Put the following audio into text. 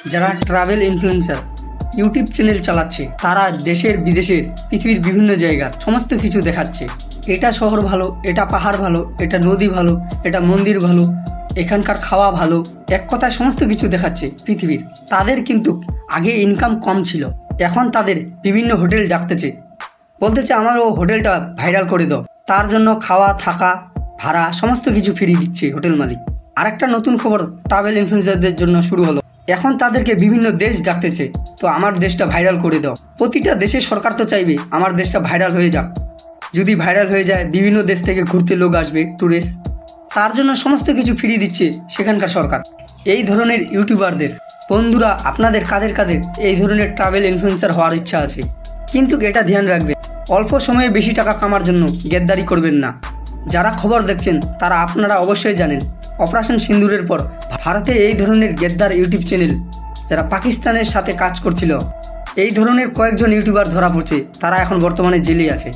যারা travel influencer YouTube channel চালাচ্ছে, তারা দেশের বিদেশের পৃথিবীর বিভিন্ন জায়গার সমস্ত কিছু দেখাচ্ছে। এটা শহর ভালো, এটা পাহাড় ভালো, এটা নদী ভালো, এটা মন্দির ভালো, এখানকার খাওয়া ভালো, এক কথায় সমস্ত কিছু দেখাচ্ছে পৃথিবীর। তাদের কিন্তু আগে ইনকাম কম ছিল, এখন তাদের বিভিন্ন হোটেল ডাকতেছে, বলতেছে আমার ও হোটেলটা ভাইরাল করে দাও। তার জন্য খাওয়া থাকা ভাড়া সমস্ত কিছু ফিরিয়ে দিচ্ছে হোটেল মালিক। আরেকটা নতুন খবর ট্রাভেল ইনফ্লুয়েন্সারদের জন্য শুরু হলো, এখন তাদেরকে বিভিন্ন দেশ ডাকতেছে, তো আমার দেশটা ভাইরাল করে দাও। প্রতিটা দেশের সরকার তো চাইবে আমার দেশটা ভাইরাল হয়ে যাক। যদি ভাইরাল হয়ে যায়, বিভিন্ন দেশ থেকে ঘুরতে লোক আসবে, ট্যুরিস্ট, তার জন্য সমস্ত কিছু ফিরিয়ে দিচ্ছে সেখানকার সরকার। এই ধরনের ইউটিউবারদের বন্ধুরা, আপনাদের কাদের কাদের এই ধরনের ট্রাভেল ইনফ্লুয়েন্সার হওয়ার ইচ্ছা আছে? কিন্তু এটা ধ্যান রাখবেন, অল্প সময়ে বেশি টাকা কামার জন্য গেদ্দারি করবেন না। যারা খবর দেখছেন তারা আপনারা অবশ্যই জানেন, অপারেশন সিন্দুরের পর ভারতে এই ধরনের গেদ্দার ইউটিউব চ্যানেল যারা পাকিস্তানের সাথে কাজ করছিল, এই ধরনের কয়েকজন ইউটিউবার ধরা পড়ছে, তারা এখন বর্তমানে জেলে আছে।